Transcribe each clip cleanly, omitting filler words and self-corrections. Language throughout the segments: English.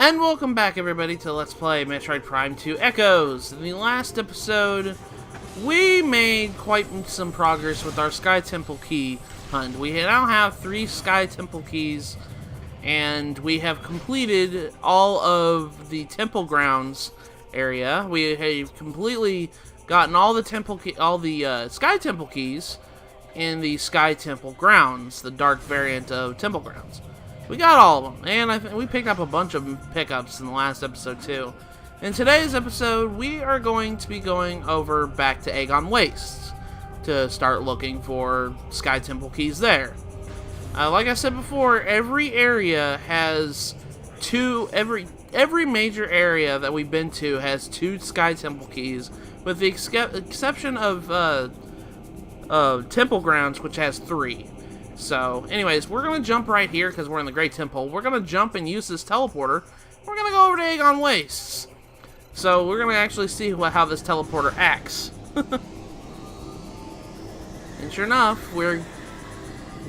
And welcome back, everybody, to Let's Play Metroid Prime 2 Echoes. In the last episode, we made quite some progress with our Sky Temple Key hunt. We now have 3 Sky Temple Keys, and we have completed all of the Temple Grounds area. We have completely gotten all the Sky Temple Keys in the Sky Temple Grounds, the dark variant of Temple Grounds. We got all of them, and we picked up a bunch of pickups in the last episode too. In today's episode, we are going to be going over back to Agon Wastes to start looking for Sky Temple Keys there. Like I said before, every area has every major area that we've been to has 2 Sky Temple Keys, with the exception of Temple Grounds, which has 3. So, anyways, we're going to jump right here because we're in the Great Temple. We're going to jump and use this teleporter. We're going to go over to Agon Wastes. So, we're going to actually see how this teleporter acts. And sure enough, we're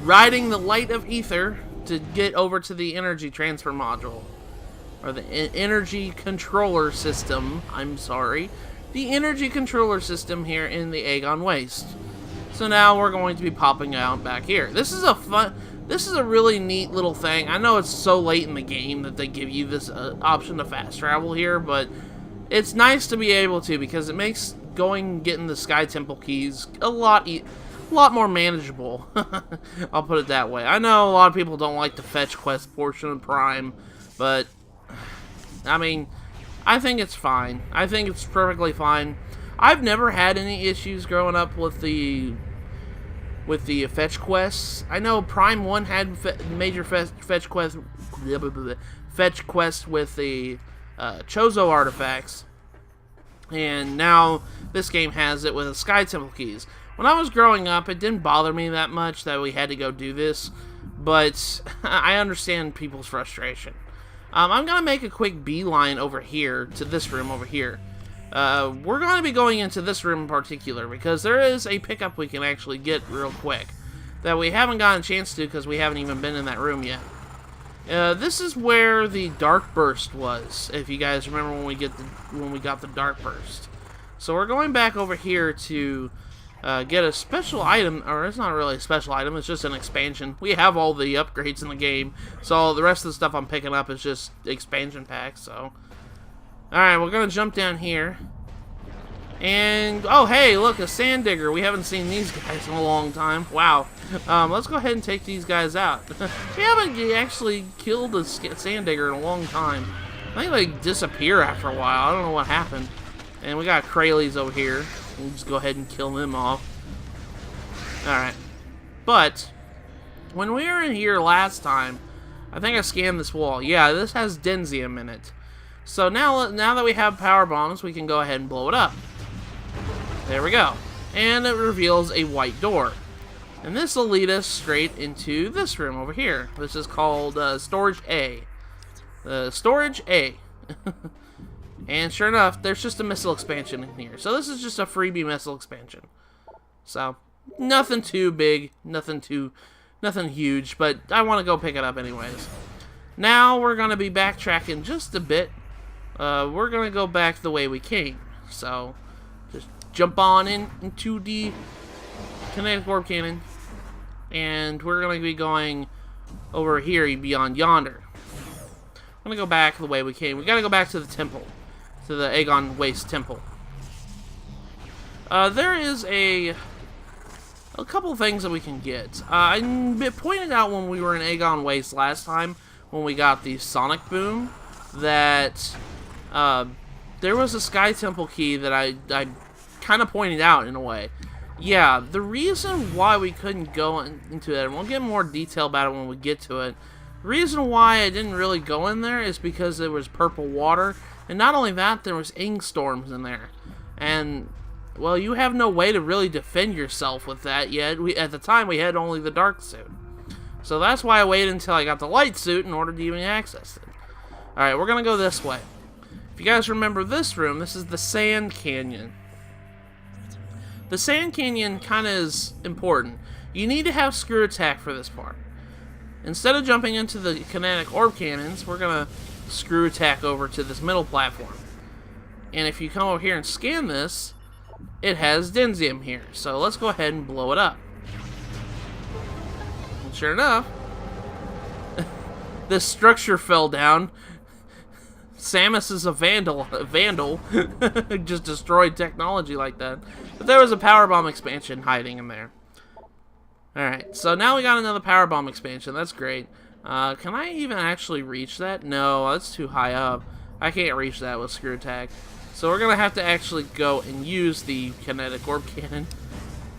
riding the light of ether to get over to the energy transfer module. Or the energy controller system. I'm sorry. The energy controller system here in the Agon Waste. So now we're going to be popping out back here. This is a really neat little thing. I know it's so late in the game that they give you this option to fast travel here, but it's nice to be able to because it makes getting the Sky Temple Keys a lot more manageable. I'll put it that way. I know a lot of people don't like the fetch quest portion of Prime, but I mean, I think it's fine. I think it's perfectly fine. I've never had any issues growing up with the fetch quests. I know Prime 1 had major fetch quests with the Chozo artifacts, and now this game has it with the Sky Temple Keys. When I was growing up, it didn't bother me that much that we had to go do this, but I understand people's frustration. I'm going to make a quick beeline over here to this room over here. We're going to be going into this room in particular because there is a pickup we can actually get real quick that we haven't gotten a chance to because we haven't even been in that room yet. This is where the Dark Burst was, if you guys remember when we got the Dark Burst. So we're going back over here to get a special item, or it's not really a special item, it's just an expansion. We have all the upgrades in the game, so the rest of the stuff I'm picking up is just expansion packs, so... Alright, we're going to jump down here. And, oh hey, look, a sand digger. We haven't seen these guys in a long time. Wow. Let's go ahead and take these guys out. We haven't actually killed a sand digger in a long time. I think they disappear after a while. I don't know what happened. And we got Krayleys over here. We'll just go ahead and kill them off. Alright. But, when we were in here last time, I think I scanned this wall. Yeah, this has Denzium in it. So now that we have power bombs, we can go ahead and blow it up. There we go. And it reveals a white door. And this will lead us straight into this room over here. This is called Storage A. Storage A. And sure enough, there's just a missile expansion in here. So this is just a freebie missile expansion. So, nothing too big, nothing huge, but I want to go pick it up anyways. Now we're going to be backtracking just a bit. We're going to go back the way we came. So, just jump on into the kinetic orb cannon. And we're going to be going over here beyond yonder. I'm going to go back the way we came. We got to go back to the temple. To the Agon Waste Temple. There is a couple things that we can get. I pointed out when we were in Agon Waste last time, when we got the Sonic Boom, that there was a Sky Temple Key that I kind of pointed out in a way. Yeah, the reason why we couldn't go into it, and we'll get more detail about it when we get to it, the reason why I didn't really go in there is because there was purple water, and not only that, there was ing storms in there. And, well, you have no way to really defend yourself with that yet. At the time, we had only the dark suit. So that's why I waited until I got the light suit in order to even access it. Alright, we're going to go this way. If you guys remember this room, this is the Sand Canyon. The Sand Canyon kind of is important. You need to have screw attack for this part. Instead of jumping into the kinetic orb cannons, we're going to screw attack over to this middle platform. And if you come over here and scan this, it has Denzium here. So let's go ahead and blow it up. And sure enough, this structure fell down. Samus is a vandal. Just destroyed technology like that. But there was a power bomb expansion hiding in there. Alright, so now we got another power bomb expansion. That's great. Can I even actually reach that? No, that's too high up. I can't reach that with screw attack. So we're going to have to actually go and use the kinetic orb cannon.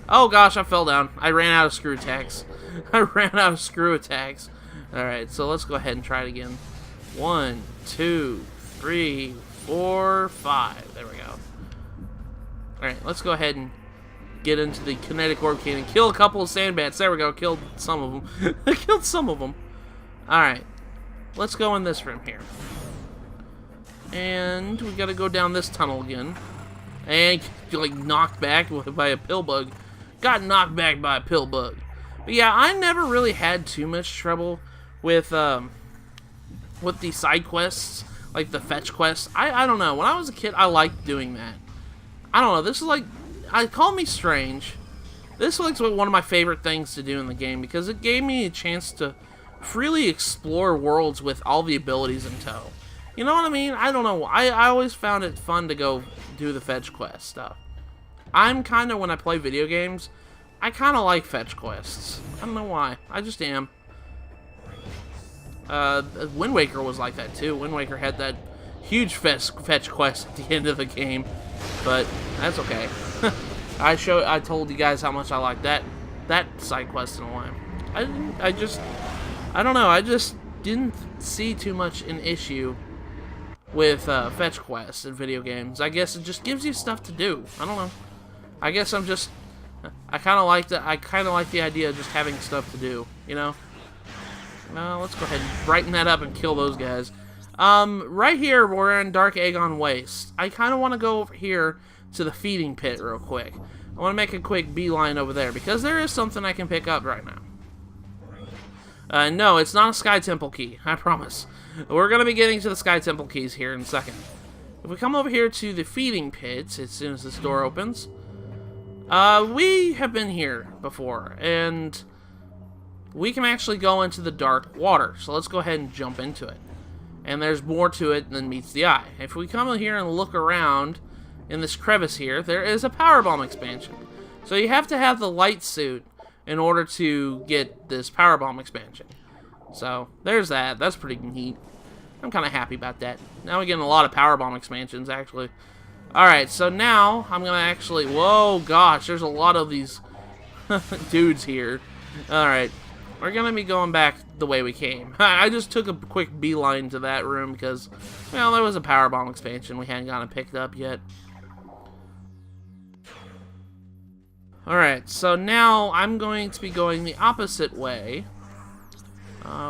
Oh gosh, I fell down. I ran out of screw attacks. Alright, so let's go ahead and try it again. 1, 2, 3, 4, 5. There we go. Alright, let's go ahead and get into the kinetic orb cannon. Kill a couple of sandbats. There we go. Killed some of them. Alright. Let's go in this room here. And we gotta go down this tunnel again. And like knocked back by a pill bug. Got knocked back by a pill bug. But yeah, I never really had too much trouble with the side quests, like the fetch quests. I don't know. When I was a kid, I liked doing that. I don't know. This is like, call me strange. This was like one of my favorite things to do in the game because it gave me a chance to freely explore worlds with all the abilities in tow. You know what I mean? I don't know. I always found it fun to go do the fetch quest stuff. I'm kind of, when I play video games, I kind of like fetch quests. I don't know why. I just am. Wind Waker was like that too. Wind Waker had that huge fetch quest at the end of the game, but that's okay. I told you guys how much I like that side quest in a while. I don't know. I just didn't see too much an issue with fetch quests in video games. I guess it just gives you stuff to do. I don't know. I guess I kind of like the idea of just having stuff to do, you know? Let's go ahead and brighten that up and kill those guys. Right here, we're in Dark Agon Wastes. I kind of want to go over here to the feeding pit real quick. I want to make a quick beeline over there, because there is something I can pick up right now. No, it's not a Sky Temple key, I promise. We're going to be getting to the Sky Temple keys here in a second. If we come over here to the feeding pits, as soon as this door opens, we have been here before, and we can actually go into the dark water. So let's go ahead and jump into it. And there's more to it than meets the eye. If we come in here and look around in this crevice here, there is a power bomb expansion. So you have to have the light suit in order to get this power bomb expansion. So there's that. That's pretty neat. I'm kind of happy about that. Now we're getting a lot of power bomb expansions, actually. Alright, so now I'm going to actually... Whoa, gosh, there's a lot of these dudes here. Alright, we're going to be going back the way we came. I just took a quick beeline to that room because, well, there was a power bomb expansion we hadn't gotten picked up yet. Alright, so now I'm going to be going the opposite way.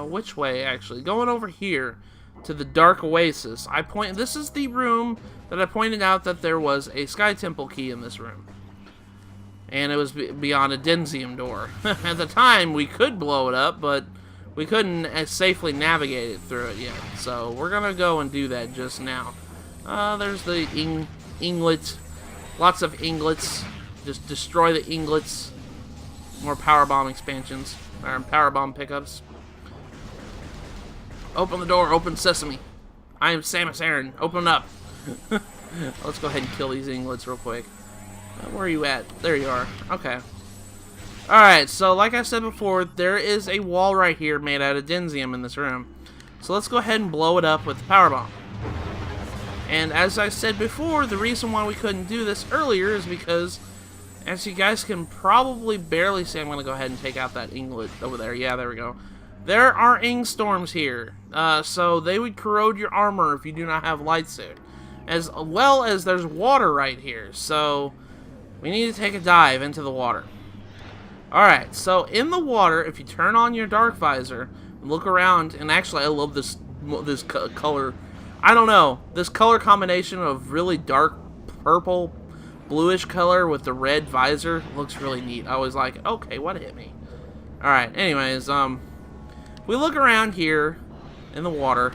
Which way, actually? Going over here to the Dark Oasis. This is the room that I pointed out that there was a Sky Temple key in this room. And it was beyond a Denzium door. At the time, we could blow it up, but we couldn't safely navigate it through it yet. So we're going to go and do that just now. There's the inglet. Lots of inglets. Just destroy the inglets. More power bomb expansions. Or power bomb pickups. Open the door. Open sesame. I am Samus Aran. Open up. Let's go ahead and kill these inglets real quick. Where are you at? There you are. Okay. Alright, so like I said before, there is a wall right here made out of Denzium in this room. So let's go ahead and blow it up with the power bomb. And as I said before, the reason why we couldn't do this earlier is because, as you guys can probably barely see, I'm going to go ahead and take out that inglet over there. Yeah, there we go. There are ing storms here. So they would corrode your armor if you do not have light suit. As well as there's water right here. So we need to take a dive into the water. Alright, so in the water, if you turn on your dark visor and look around, and actually I love this color. I don't know, this color combination of really dark purple, bluish color with the red visor looks really neat. I was like, okay, what hit me? Alright, anyways, we look around here in the water,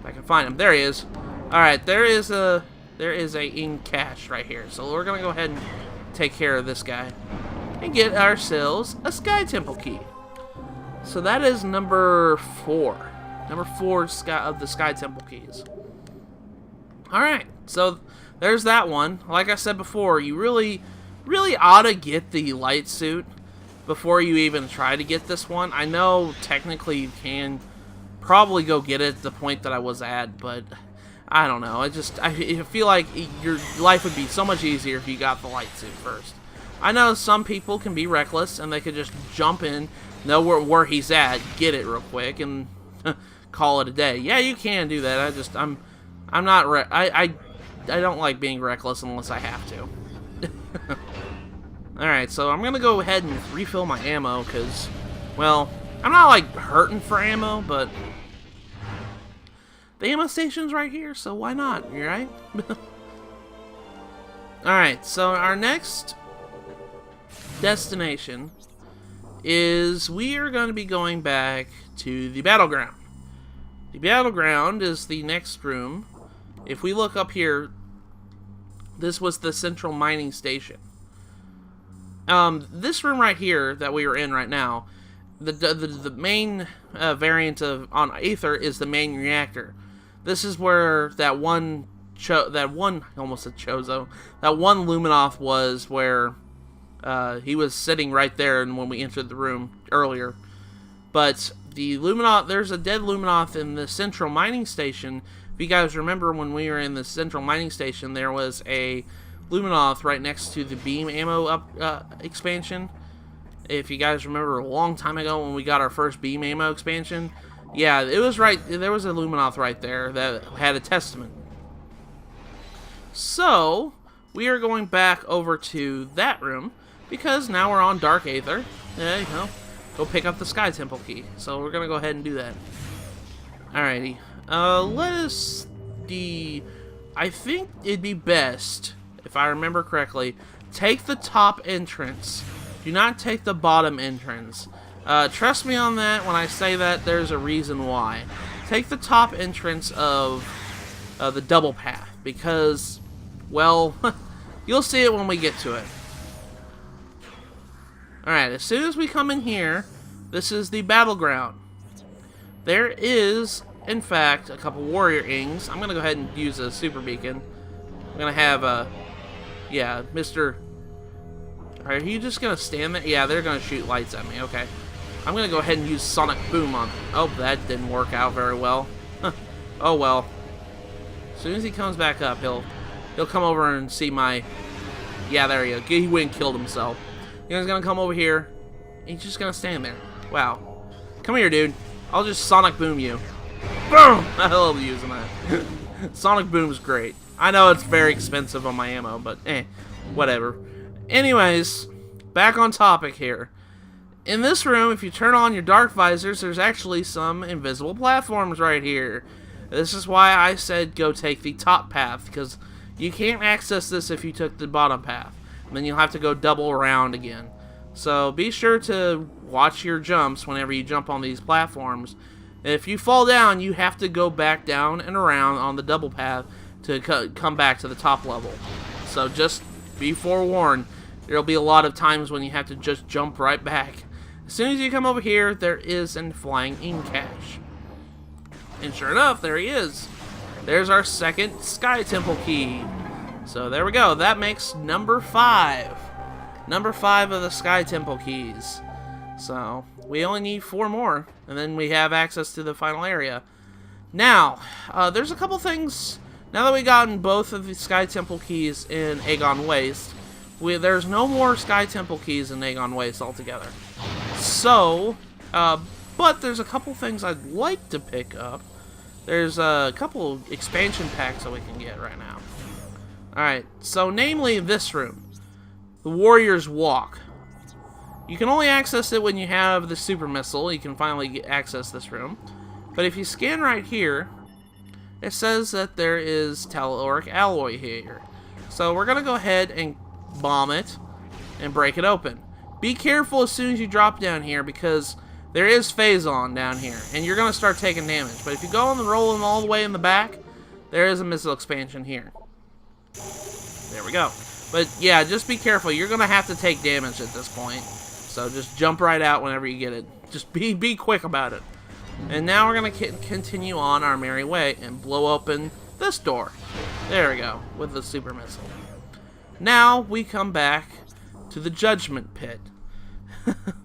If I can find him. There he is. Alright, there is a in cache right here. So we're gonna go ahead and take care of this guy. And get ourselves a Sky Temple key. So that is number 4. Number 4 of the Sky Temple keys. Alright, so there's that one. Like I said before, you really ought to get the light suit before you even try to get this one. I know technically you can probably go get it at the point that I was at, but I don't know. I feel like your life would be so much easier if you got the light suit first. I know some people can be reckless and they could just jump in, know where he's at, get it real quick, and call it a day. Yeah, you can do that. I'm not I don't like being reckless unless I have to. Alright, so I'm gonna go ahead and refill my ammo, because, well, I'm not, like, hurting for ammo, but the ammo station's right here, so why not, right? Alright, so our next destination is we are going to be going back to the battleground. The battleground is the next room. If we look up here, this was the central mining station. This room right here that we are in right now, the main variant on Aether is the main reactor. This is where that one Luminoth was, where he was sitting right there, and when we entered the room earlier. But the Luminoth, there's a dead Luminoth in the central mining station. If you guys remember, when we were in the central mining station, there was a Luminoth right next to the beam ammo expansion. If you guys remember a long time ago when we got our first beam ammo expansion, yeah, it was right. There was a Luminoth right there that had a testament. So we are going back over to that room because now we're on Dark Aether. Yeah, you know, go pick up the Sky Temple key. So we're gonna go ahead and do that. Alrighty. Let us see. I think it'd be best, if I remember correctly, take the top entrance. Do not take the bottom entrance. Trust me on that when I say that. There's a reason why. Take the top entrance of the double path, because, well, you'll see it when we get to it. Alright, as soon as we come in here, this is the battleground. There is, in fact, a couple warrior ings. I'm going to go ahead and use a super beacon. I'm going to have yeah, Mr. Are you just going to stand there? Yeah, they're going to shoot lights at me. Okay. I'm going to go ahead and use Sonic Boom on them. Oh, that didn't work out very well. Oh, well. As soon as he comes back up, he'll come over and see my... Yeah, there you go. He went and killed himself. He's going to come over here. He's just going to stand there. Wow. Come here, dude. I'll just Sonic Boom you. Boom! I love using that. Sonic Boom's great. I know it's very expensive on my ammo, but whatever. Anyways, back on topic here. In this room, if you turn on your dark visors, there's actually some invisible platforms right here. This is why I said go take the top path, because you can't access this if you took the bottom path. And then you'll have to go double around again. So be sure to watch your jumps whenever you jump on these platforms. If you fall down, you have to go back down and around on the double path to come back to the top level. So just be forewarned. There'll be a lot of times when you have to just jump right back. As soon as you come over here, there is a flying ink cache. And sure enough, there he is. There's our second Sky Temple key. So there we go. That makes number 5. Number 5 of the Sky Temple keys. So we only need 4 more, and then we have access to the final area. Now, there's a couple things. Now that we've gotten both of the Sky Temple keys in Agon Wastes, there's no more Sky Temple keys in Agon Wastes altogether. So, but there's a couple things I'd like to pick up. There's a couple expansion packs that we can get right now. Alright, so namely this room, the Warrior's Walk. You can only access it when you have the super missile. You can finally access this room. But if you scan right here, it says that there is telluric alloy here. So we're going to go ahead and bomb it and break it open. Be careful as soon as you drop down here, because there is Phazon down here, and you're going to start taking damage. But if you go and roll them all the way in the back, there is a missile expansion here. There we go. But yeah, just be careful. You're going to have to take damage at this point. So just jump right out whenever you get it. Just be quick about it. And now we're going to continue on our merry way and blow open this door. There we go, with the super missile. Now we come back to the Judgment Pit.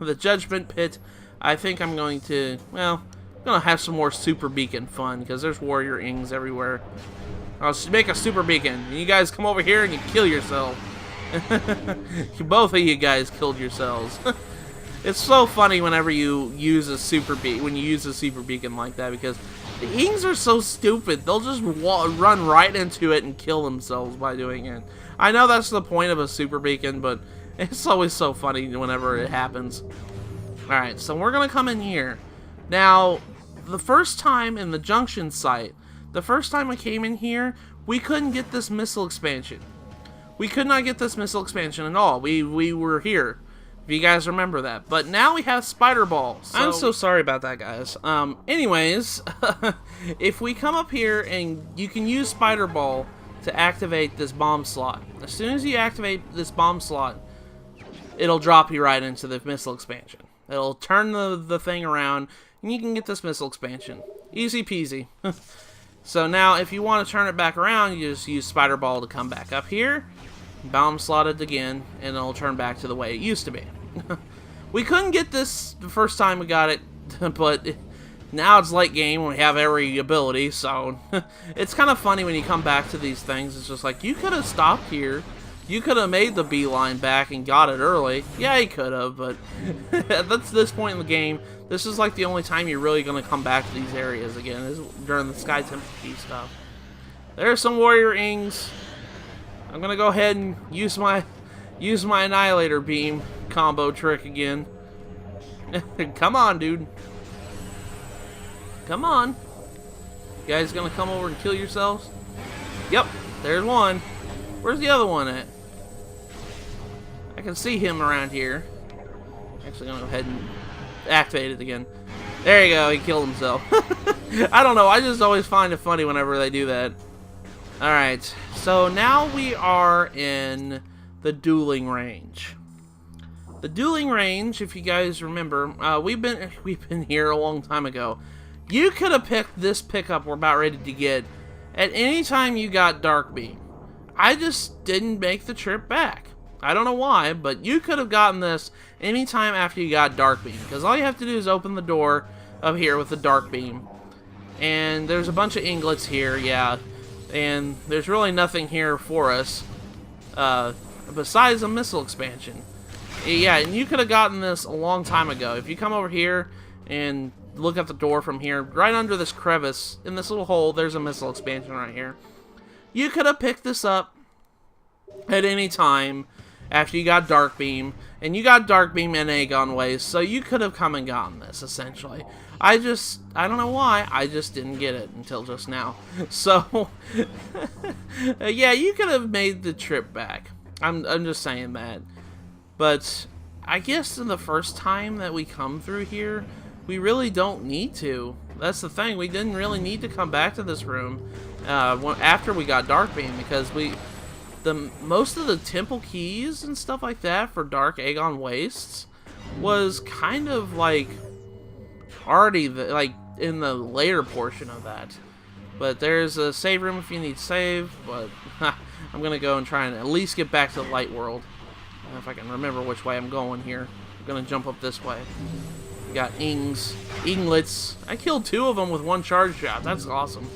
The Judgment Pit, I think I'm going to, well, I'm going to have some more super beacon fun, because there's warrior ings everywhere. I'll make a super beacon, and you guys come over here and you kill yourself. Both of you guys killed yourselves. It's so funny whenever you use a super beacon like that, because the ings are so stupid. They'll just run right into it and kill themselves by doing it. I know that's the point of a super beacon, but it's always so funny whenever it happens. Alright, so we're going to come in here. Now, the first time in the junction site, the first time I came in here, we couldn't get this missile expansion. We could not get this missile expansion at all. We were here, if you guys remember that. But now we have Spider Ball. So I'm so sorry about that, guys. Anyways, if we come up here and you can use Spider Ball to activate this bomb slot. As soon as you activate this bomb slot, it'll drop you right into the missile expansion. It'll turn the thing around, and you can get this missile expansion. Easy peasy. So now, if you want to turn it back around, you just use Spider Ball to come back up here, bomb slot it again, and it'll turn back to the way it used to be. We couldn't get this the first time we got it, but now it's late game and we have every ability, so it's kind of funny when you come back to these things. It's just like, you could have stopped here. You could have made the beeline back and got it early. Yeah, you could have, but that's this point in the game. This is like the only time you're really going to come back to these areas again, is during the Sky Temple Key stuff. There's some warrior ings. I'm going to go ahead and use my Annihilator Beam combo trick again. Come on, dude. Come on. You guys gonna come over and kill yourselves? Yep, there's one. Where's the other one at? I can see him around here. Actually, gonna go ahead and activate it again. There you go, he killed himself. I don't know, I just always find it funny whenever they do that. Alright, so now we are in the dueling range. The dueling range, if you guys remember, we've been here a long time ago. You could have picked this pickup we're about ready to get at any time you got Dark Beam. I just didn't make the trip back. I don't know why, but you could have gotten this anytime after you got Dark Beam, because all you have to do is open the door up here with the Dark Beam. And there's a bunch of inglets here, yeah, and there's really nothing here for us besides a missile expansion. Yeah, and you could have gotten this a long time ago. If you come over here and look at the door from here, right under this crevice, in this little hole, there's a missile expansion right here. You could have picked this up at any time after you got Dark Beam, and you got Dark Beam and Agon Wastes, so you could have come and gotten this, essentially. I don't know why, I just didn't get it until just now. So, yeah, you could have made the trip back. I'm just saying that. But I guess in the first time that we come through here, we really don't need to. That's the thing. We didn't really need to come back to this room after we got Dark Beam, because most of the temple keys and stuff like that for Dark Agon Wastes was kind of like already like in the later portion of that. But there's a save room if you need save. But I'm gonna go and try and at least get back to the light world. If I can remember which way I'm going here. I'm gonna jump up this way. We got inglets. I killed 2 of them with 1 charge shot. That's awesome.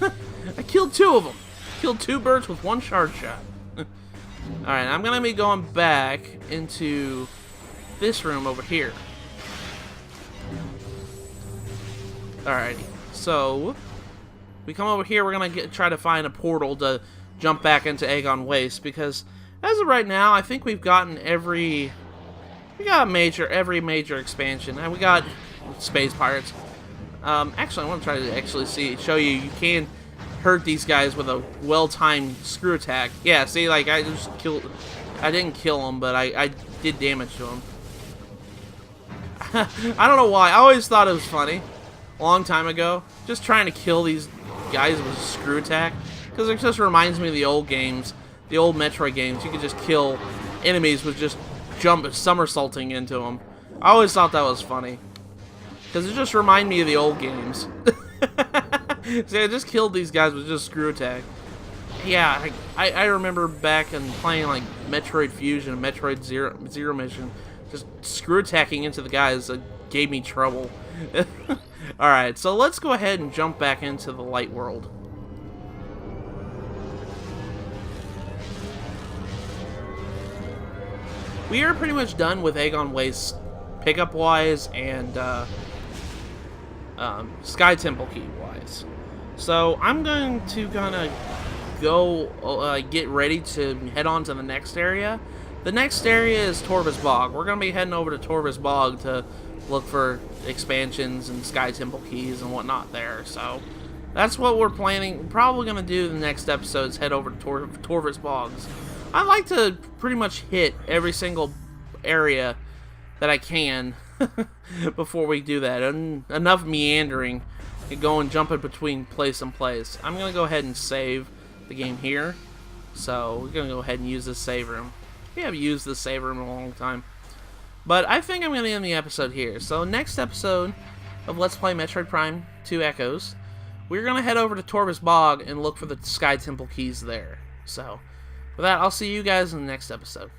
I killed 2 of them. Killed 2 birds with 1 charge shot. Alright, I'm gonna be going back into this room over here. Alrighty, so we come over here. We're gonna try to find a portal to jump back into Agon Wastes, because as of right now, I think we've gotten every major expansion, and we got Space Pirates. Actually, I want to try to show you. You can hurt these guys with a well-timed screw attack. Yeah, see, like I didn't kill them, but I did damage to them. I don't know why. I always thought it was funny. A long time ago. Just trying to kill these guys with a screw attack. Because it just reminds me of the old games. The old Metroid games. You could just kill enemies with just somersaulting into them. I always thought that was funny. Because it just reminded me of the old games. See, I just killed these guys with just screw attack. Yeah, I remember back and playing like Metroid Fusion and Metroid Zero Mission, just screw attacking into the guys that gave me trouble. Alright, so let's go ahead and jump back into the light world. We are pretty much done with Agon Wastes pickup wise and Sky Temple key wise. So I'm going to kind of go get ready to head on to the next area. The next area is Torvus Bog. We're going to be heading over to Torvus Bog to look for expansions and Sky Temple keys and whatnot there. So that's what we're planning. We're probably going to do the next episodes, head over to Torvus Bogs. I like to pretty much hit every single area that I can before we do that. And enough meandering and going jumping between place and place. I'm going to go ahead and save the game here. So we're going to go ahead and use this save room. We haven't used this save room in a long time. But I think I'm going to end the episode here. So next episode of Let's Play Metroid Prime 2 Echoes, we're going to head over to Torvus Bog and look for the Sky Temple keys there. So with that, I'll see you guys in the next episode.